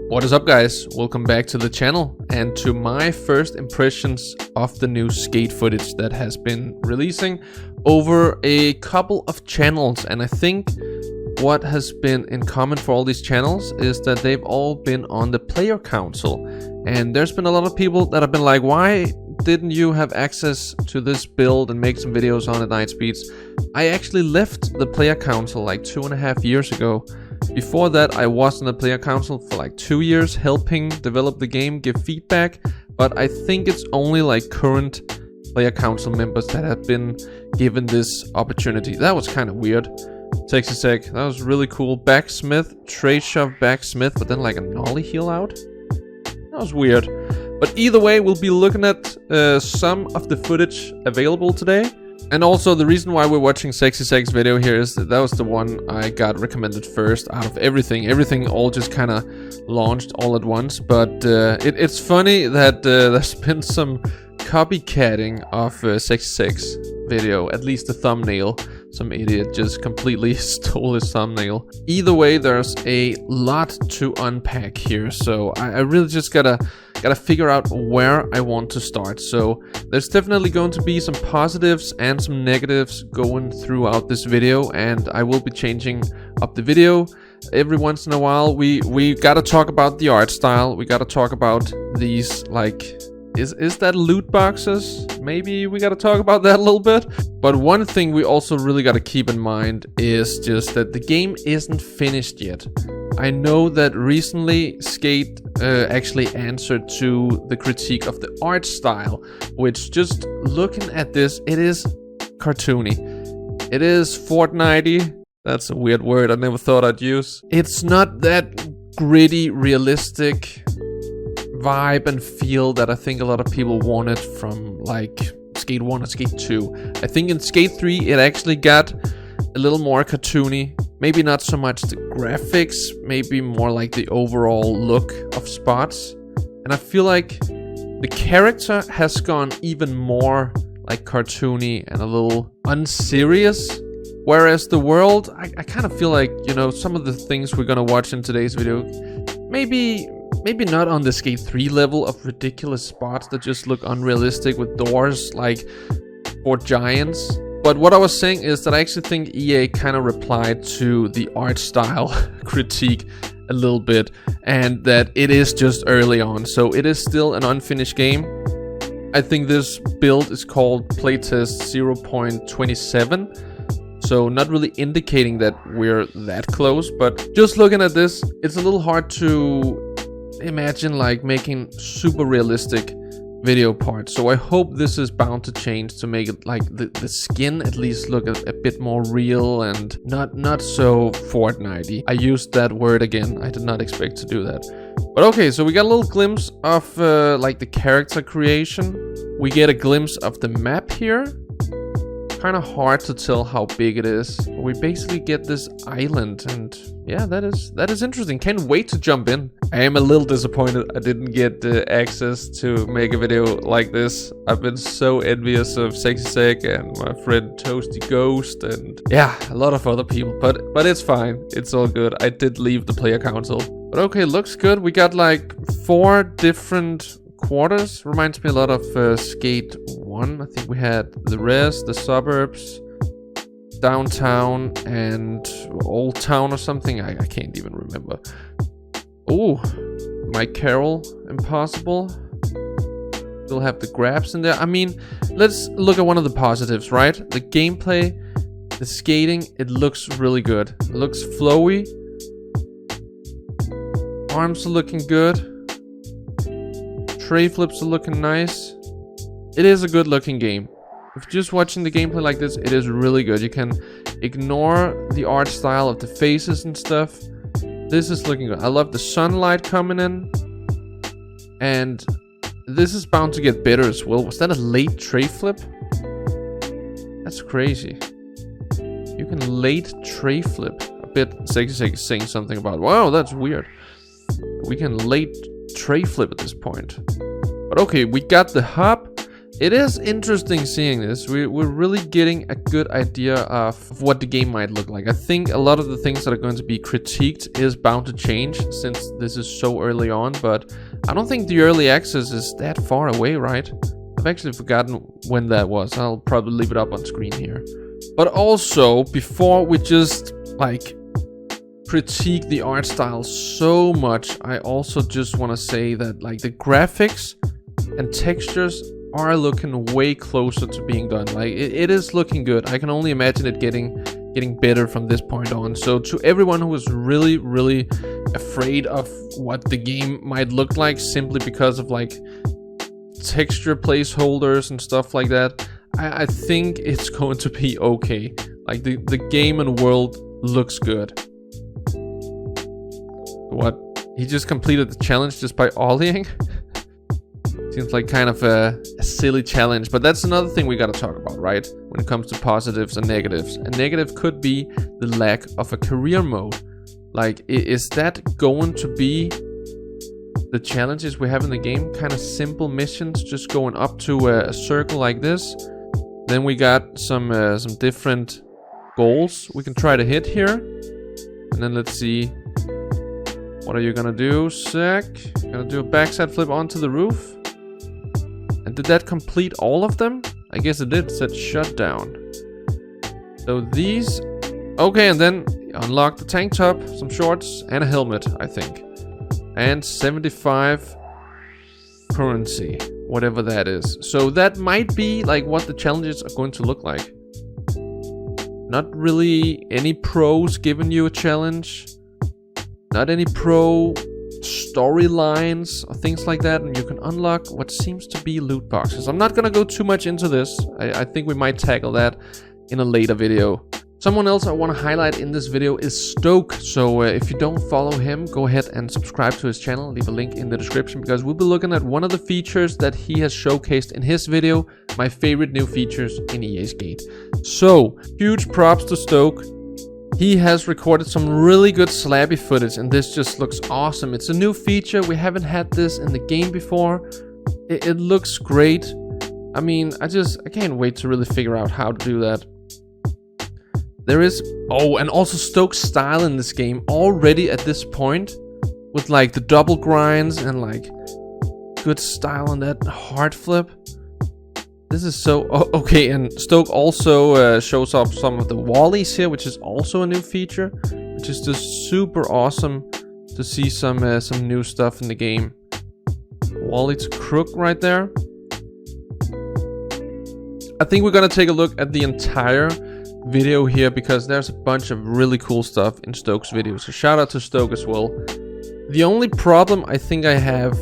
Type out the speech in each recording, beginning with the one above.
What is up, guys? Welcome back to the channel and to my first impressions of the new skate footage that has been releasing over a couple of channels. And I think what has been in common for all these channels is that they've all been on the player council. And there's been a lot of people that have been like, why didn't you have access to this build and make some videos on it, Nightspeeds? I actually left the player council like 2.5 years ago. Before that, I was in the player council for like 2 years, helping develop the game, give feedback, but I think it's only like current player council members that have been given this opportunity. That was kind of weird. Texas Sec, that was really cool. Backsmith, trade shove backsmith, but then like a nollie heel out. That was weird. But either way, we'll be looking at some of the footage available today. And also, the reason why we're watching Sexy Seg's video here is that was the one I got recommended first out of everything. Everything all just kind of launched all at once. But it's funny that there's been some copycatting of Sexy Seg's video, at least the thumbnail. Some idiot just completely stole his thumbnail. Either way, there's a lot to unpack here, so I really just gotta figure out where I want to start. So there's definitely going to be some positives and some negatives going throughout this video, and I will be changing up the video every once in a while. We gotta talk about the art style. We gotta talk about these, like, is that loot boxes? Maybe we gotta talk about that a little bit. But one thing we also really gotta keep in mind is just that the game isn't finished yet. I know that recently Skate actually answered to the critique of the art style, which, just looking at this, it is cartoony. It is Fortnite-y. That's a weird word I never thought I'd use. It's not that gritty, realistic vibe and feel that I think a lot of people wanted from like Skate 1 or Skate 2. I think in Skate 3 it actually got a little more cartoony. Maybe not so much the graphics, maybe more like the overall look of spots. And I feel like the character has gone even more like cartoony and a little unserious. Whereas the world, I kind of feel like, you know, some of the things we're gonna watch in today's video, maybe not on the Skate 3 level of ridiculous spots that just look unrealistic with doors like for giants. But what I was saying is that I actually think EA kind of replied to the art style critique a little bit, and that it is just early on, so it is still an unfinished game. I think this build is called playtest 0.27, so not really indicating that we're that close, but just looking at this, it's a little hard to imagine like making super realistic video parts. So I hope this is bound to change to make it like the skin at least look a bit more real and not so Fortnite-y. I used that word again. I did not expect to do that. But okay, so we got a little glimpse of like the character creation. We get a glimpse of the map here. Kind of hard to tell how big it is. We basically get this island, and yeah, that is interesting. Can't wait to jump in. I am a little disappointed I didn't get access to make a video like this. I've been so envious of Sexy Sec and my friend Toasty Ghost and yeah, a lot of other people, but it's fine. It's all good. I did leave the player council. But okay, looks good. We got like 4 different quarters. Reminds me a lot of Skate 1. I think we had the res, the suburbs, downtown, and Old Town or something. I can't even remember. Oh, Mike Carroll, Impossible. We'll have the grabs in there. I mean, let's look at one of the positives, right? The gameplay, the skating, it looks really good. It looks flowy. Arms are looking good. Tray flips are looking nice. It is a good looking game. If you're just watching the gameplay like this, it is really good. You can ignore the art style of the faces and stuff. This is looking good. I love the sunlight coming in. And this is bound to get better as well. Was that a late tray flip? That's crazy. You can late tray flip. A bit Sexy saying something about, wow, that's weird. We can late tray flip at this point. But okay, we got the hop. it is interesting seeing this. We're really getting a good idea of what the game might look like. I think a lot of the things that are going to be critiqued is bound to change since this is so early on, but I don't think the early access is that far away, right? I've actually forgotten when that was. I'll probably leave it up on screen here. But also, before we just like critique the art style so much, I also just want to say that like the graphics and textures are looking way closer to being done. Like it is looking good. I can only imagine it getting better from this point on. So to everyone who was really afraid of what the game might look like simply because of like texture placeholders and stuff like that, I think it's going to be okay. Like the game and world looks good. What? He just completed the challenge just by ollieing? Seems like kind of a silly challenge, but that's another thing we gotta talk about, right? When it comes to positives and negatives. A negative could be the lack of a career mode. Like, is that going to be the challenges we have in the game? Kind of simple missions, just going up to a circle like this. Then we got some different goals we can try to hit here. And then let's see. What are you gonna do, Zach? Gonna do a backside flip onto the roof? And did that complete all of them? I guess it did. It said shutdown. So these... Okay, and then unlock the tank top, some shorts, and a helmet, I think. And 75 currency, whatever that is. So that might be like what the challenges are going to look like. Not really any pros giving you a challenge. Not any pro storylines or things like that, and you can unlock what seems to be loot boxes. I'm not gonna go too much into this. I think we might tackle that in a later video. Someone else I want to highlight in this video is Stoke. So if you don't follow him, go ahead and subscribe to his channel. Leave a link in the description because we'll be looking at one of the features that he has showcased in his video, my favorite new features in EA Skate. So huge props to Stoke. He has recorded some really good slappy footage and this just looks awesome. It's a new feature. We haven't had this in the game before. It looks great. I mean, I can't wait to really figure out how to do that. There is... Oh, and also Stoke's style in this game already at this point with like the double grinds and like good style on that hard flip. This is so... Oh, okay, and Stoke also shows off some of the wallies here, which is also a new feature, which is just super awesome to see some new stuff in the game. Wally to crook right there. I think we're gonna take a look at the entire video here because there's a bunch of really cool stuff in Stoke's video. So shout out to Stoke as well. The only problem I think I have,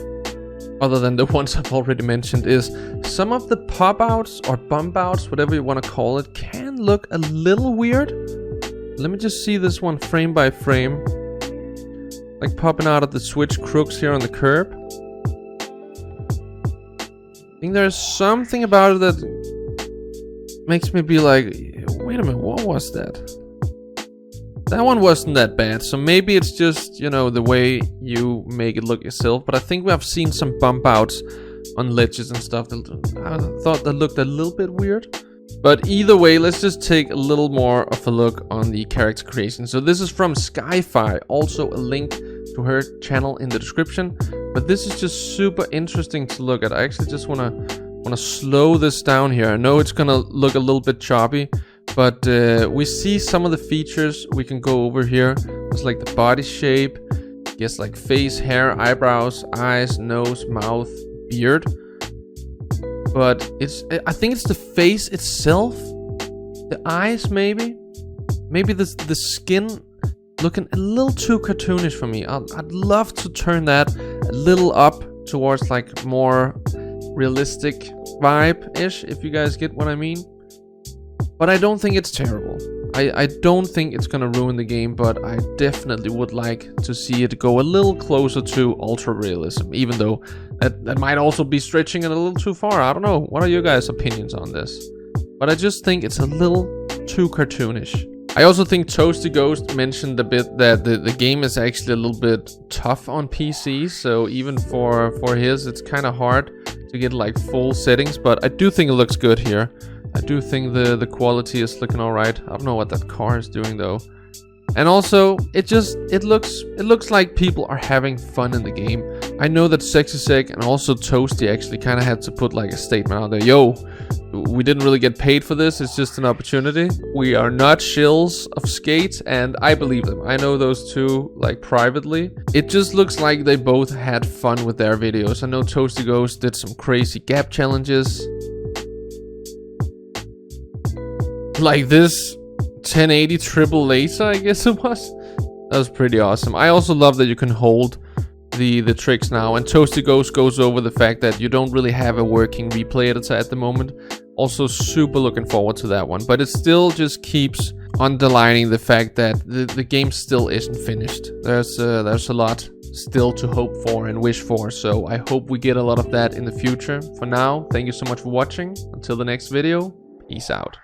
other than the ones I've already mentioned, is some of the pop outs or bump outs, whatever you want to call it, can look a little weird. Let me just see this one frame by frame. Like popping out of the switch crooks here on the curb. I think there's something about it that makes me be like, wait a minute, what was that? That one wasn't that bad, so maybe it's just, you know, the way you make it look yourself. But I think we have seen some bump outs on ledges and stuff that I thought that looked a little bit weird. But either way, let's just take a little more of a look on the character creation. So this is from Skyfi, also a link to her channel in the description. But this is just super interesting to look at. I actually just want to slow this down here. I know it's gonna look a little bit choppy, but we see some of the features we can go over here. It's like the body shape, I guess like face, hair, eyebrows, eyes, nose, mouth, beard. But I think it's the face itself, the eyes maybe the skin looking a little too cartoonish for me. I'd love to turn that a little up towards like more realistic vibe-ish, if you guys get what I mean. But I don't think it's terrible. I don't think it's gonna ruin the game, but I definitely would like to see it go a little closer to ultra realism, even though that might also be stretching it a little too far. I don't know. What are your guys' opinions on this? But I just think it's a little too cartoonish. I also think Toasty Ghost mentioned a bit that the game is actually a little bit tough on PC, so even for his, it's kind of hard to get like full settings, but I do think it looks good here. I do think the quality is looking alright. I don't know what that car is doing though. And also, it looks like people are having fun in the game. I know that SexySeg and also Toasty actually kind of had to put like a statement out there. Yo, we didn't really get paid for this. It's just an opportunity. We are not shills of Skate, and I believe them. I know those two like privately. It just looks like they both had fun with their videos. I know Toasty Ghost did some crazy gap challenges. Like this 1080 triple laser, I guess it was. That was pretty awesome. I also love that you can hold the tricks now, and Toasty Ghost goes over the fact that you don't really have a working replay editor at the moment. Also super looking forward to that one, but it still just keeps underlining the fact that the game still isn't finished. There's a lot still to hope for and wish for, so I hope we get a lot of that in the future. For now, thank you so much for watching. Until the next video, peace out.